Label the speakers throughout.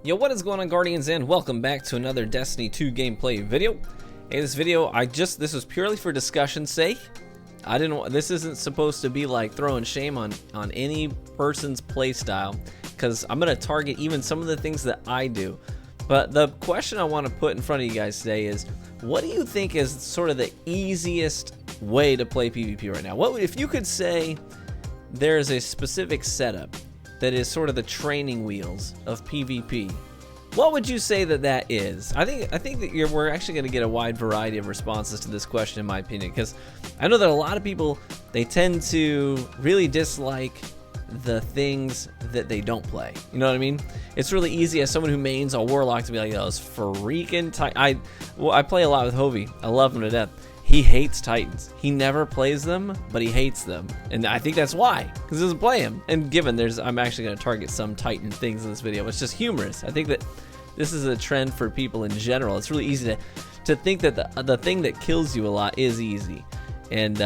Speaker 1: Yo, what is going on, Guardians, and welcome back to another Destiny 2 gameplay video. In this video, this was purely for discussion's sake. This isn't supposed to be like throwing shame on any person's playstyle, because I'm gonna target even some of the things that I do. But the question I want to put in front of you guys today is, what do you think is sort of the easiest way to play PvP right now? What if you could say there's a specific setup that is sort of the training wheels of PvP? What would you say that is? I think that we're actually going to get a wide variety of responses to this question, in my opinion, because I know that a lot of people, they tend to really dislike the things that they don't play. You know what I mean? It's really easy as someone who mains a warlock to be like, "Oh, it's freaking tight." I play a lot with Hovey. I love him to death. He hates Titans. He never plays them, but he hates them. And I think that's why, because he doesn't play them. And given I'm actually going to target some Titan things in this video. It's just humorous. I think that this is a trend for people in general. It's really easy to think that the thing that kills you a lot is easy. And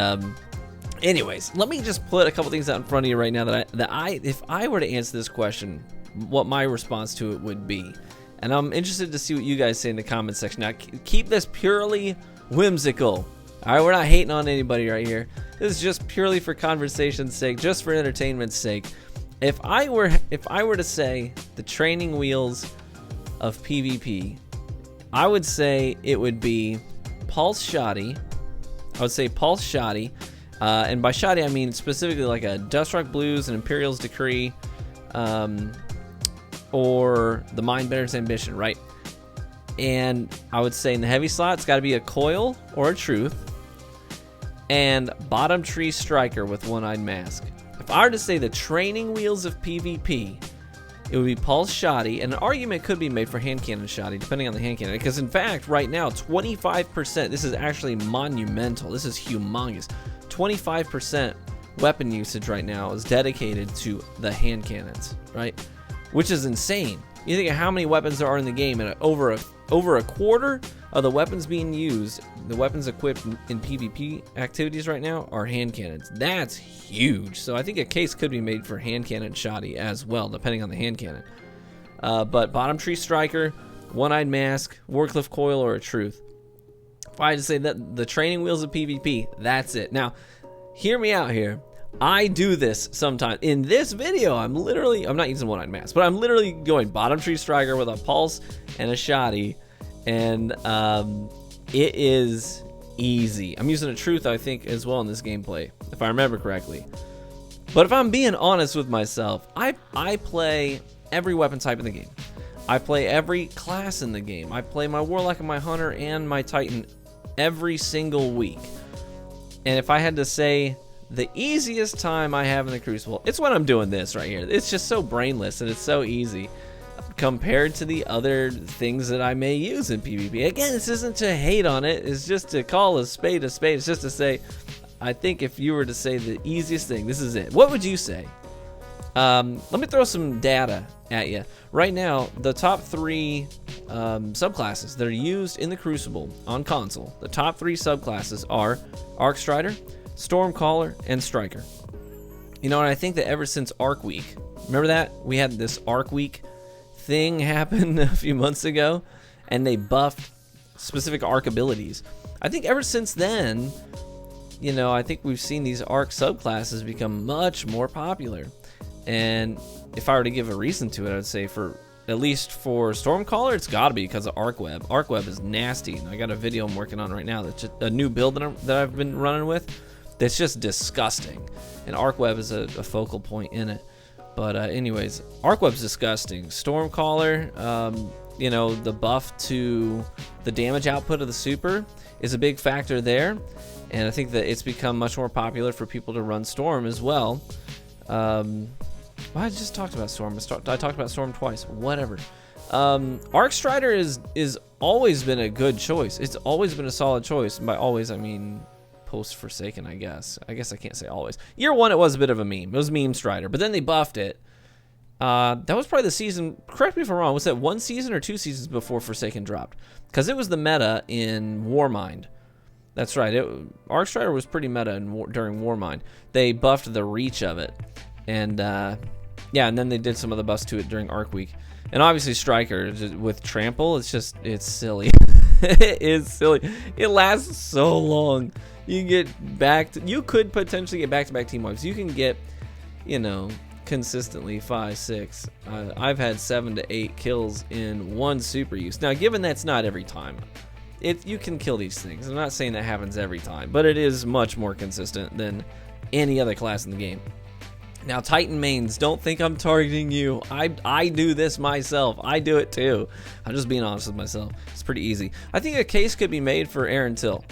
Speaker 1: anyways, let me just put a couple things out in front of you right now if I were to answer this question, what my response to it would be. And I'm interested to see what you guys say in the comment section. Now, keep this purely whimsical. All right, we're not hating on anybody right here. This is just purely for conversation's sake, just for entertainment's sake. If I were to say the training wheels of PvP, I would say it would be Pulse Shoddy. I would say Pulse Shoddy, and by Shoddy I mean specifically like a Dustrock Blues, an Imperial's Decree, or the Mindbender's Ambition, right? And I would say in the heavy slot, it's got to be a Coil or a Truth, and Bottom Tree Striker with One-Eyed Mask. If I were to say the training wheels of PvP, it would be Pulse Shoddy, and an argument could be made for Hand Cannon Shoddy, depending on the hand cannon. Because in fact, right now, 25%, this is actually monumental, this is humongous, 25% weapon usage right now is dedicated to the hand cannons, right? Which is insane. You think of how many weapons there are in the game, and over a quarter of the weapons being used, the weapons equipped in PvP activities right now, are hand cannons. That's huge. So I think a case could be made for hand cannon Shoddy as well, depending on the hand cannon. But Bottom Tree Striker, One-Eyed Mask, Warcliff Coil, or a Truth. If I had to say that the training wheels of PvP, that's it. Now, hear me out here. I do this sometimes. In this video, I'm not using One-Eyed Mask, but I'm literally going Bottom Tree Striker with a Pulse and a Shoddy, and it is easy. I'm using a Truth, I think, as well in this gameplay, if I remember correctly. But if I'm being honest with myself, I play every weapon type in the game. I play every class in the game. I play my Warlock and my Hunter and my Titan every single week. And if I had to say the easiest time I have in the Crucible, it's when I'm doing this right here. It's just so brainless and it's so easy compared to the other things that I may use in PvP. Again, this isn't to hate on it. It's just to call a spade a spade. It's just to say, I think if you were to say the easiest thing, this is it. What would you say? Let me throw some data at you. Right now, the top 3 subclasses that are used in the Crucible on console, the top 3 subclasses are Arc Strider, Stormcaller, and Striker. You know, and I think that ever since Arc Week, remember that? We had this Arc Week thing happen a few months ago, and they buffed specific Arc abilities. I think ever since then, you know, I think we've seen these Arc subclasses become much more popular. And if I were to give a reason to it, I would say at least for Stormcaller, it's got to be because of Arc Web. Arc Web is nasty, and I got a video I'm working on right now that's just a new build that I've been running with that's just disgusting, and Arc Web is a focal point in it. But anyways, Arc Web's disgusting. Stormcaller, you know, the buff to the damage output of the super is a big factor there, and I think that it's become much more popular for people to run Storm as well. Well, I just talked about Storm. I talked about Storm twice. Whatever. Arc Strider is always been a good choice. It's always been a solid choice. And by always, I mean post Forsaken, I guess. I can't say always. Year 1, it was a bit of a meme. It was Meme Strider, but then they buffed it. That was probably the season, correct me if I'm wrong, was that 1 season or 2 seasons before Forsaken dropped? Because it was the meta in Warmind. That's right, Arc Strider was pretty meta during Warmind. They buffed the reach of it. And yeah, and then they did some of the buffs to it during Arc Week. And obviously striker with trample, it's silly. It is silly. It lasts so long. You can get you could potentially get back-to-back team wipes. You can get, you know, consistently 5, 6. I've had 7 to 8 kills in one super use. Now, given that's not every time, you can kill these things. I'm not saying that happens every time, but it is much more consistent than any other class in the game. Now, Titan mains, don't think I'm targeting you. I do this myself. I do it too. I'm just being honest with myself. It's pretty easy. I think a case could be made for Aaron Till.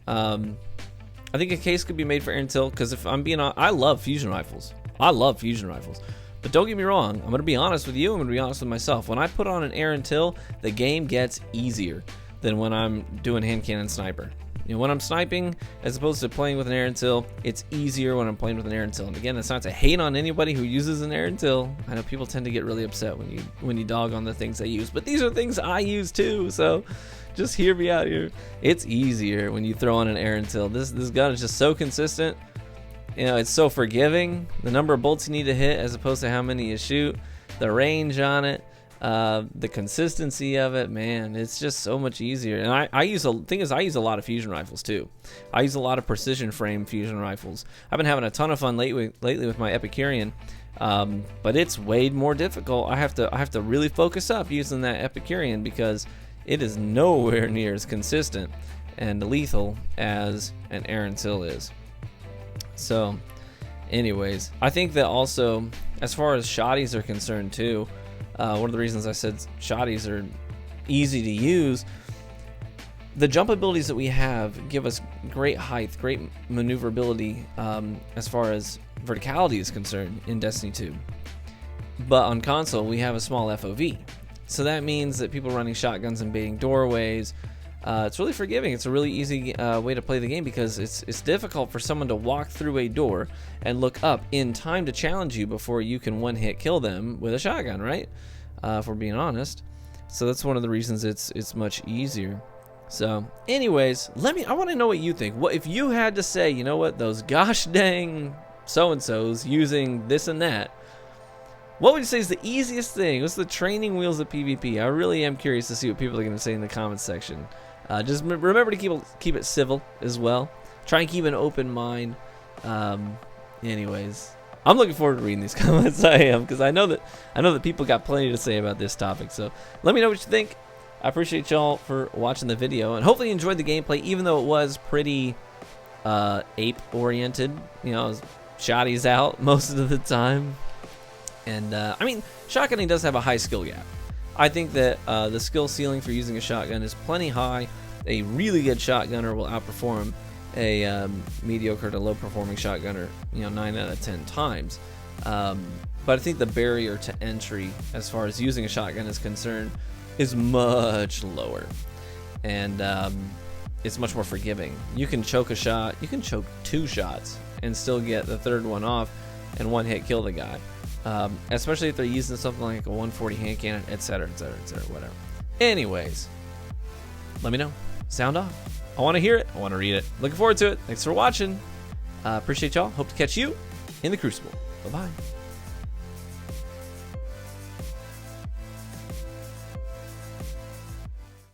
Speaker 1: I think a case could be made for Aaron Till, because if I'm being honest, I love fusion rifles. I love fusion rifles. But don't get me wrong, I'm going to be honest with you, I'm going to be honest with myself. When I put on an Aaron Till, the game gets easier than when I'm doing hand cannon sniper. You know, when I'm sniping, as opposed to playing with an Aaron Till, it's easier when I'm playing with an Aaron Till. And again, that's not to hate on anybody who uses an Aaron Till. I know people tend to get really upset when you dog on the things they use, but these are things I use too, so just hear me out here. It's easier when you throw on an Aaron Till. This gun is just so consistent. You know, it's so forgiving. The number of bolts you need to hit as opposed to how many you shoot, the range on it, the consistency of it, man, it's just so much easier. And I use a lot of fusion rifles too. I use a lot of precision frame fusion rifles. I've been having a ton of fun lately with my Epicurean, but it's way more difficult. I have to really focus up using that Epicurean because it is nowhere near as consistent and lethal as an Aaron Till is. So anyways, I think that also, as far as shotties are concerned too, one of the reasons I said shotties are easy to use, the jump abilities that we have give us great height, great maneuverability as far as verticality is concerned in Destiny 2. But on console, we have a small FOV. So that means that people running shotguns and baiting doorways, it's really forgiving. It's a really easy way to play the game because it's difficult for someone to walk through a door and look up in time to challenge you before you can one-hit kill them with a shotgun, right? If we're being honest. So that's one of the reasons it's much easier. So anyways, I want to know what you think. What if you had to say, you know what, those gosh dang so-and-sos using this and that, what would you say is the easiest thing? What's the training wheels of PvP? I really am curious to see what people are going to say in the comments section. Just remember to keep it civil as well. Try and keep an open mind. Anyways, I'm looking forward to reading these comments. I am, because I know that people got plenty to say about this topic. So let me know what you think. I appreciate y'all for watching the video, and hopefully you enjoyed the gameplay, even though it was pretty ape oriented. You know, shotties out most of the time. And I mean, shotgunning does have a high skill gap. I think that the skill ceiling for using a shotgun is plenty high. A really good shotgunner will outperform a mediocre to low performing shotgunner, 9 out of 10 times. But I think the barrier to entry as far as using a shotgun is concerned is much lower. And it's much more forgiving. You can choke a shot, you can choke 2 shots and still get the third one off and one hit kill the guy. Especially if they're using something like a 140 hand cannon, etc., whatever. Anyways, let me know. Sound off. I want to hear it. I want to read it. Looking forward to it. Thanks for watching. Appreciate y'all. Hope to catch you in the Crucible. Bye-bye.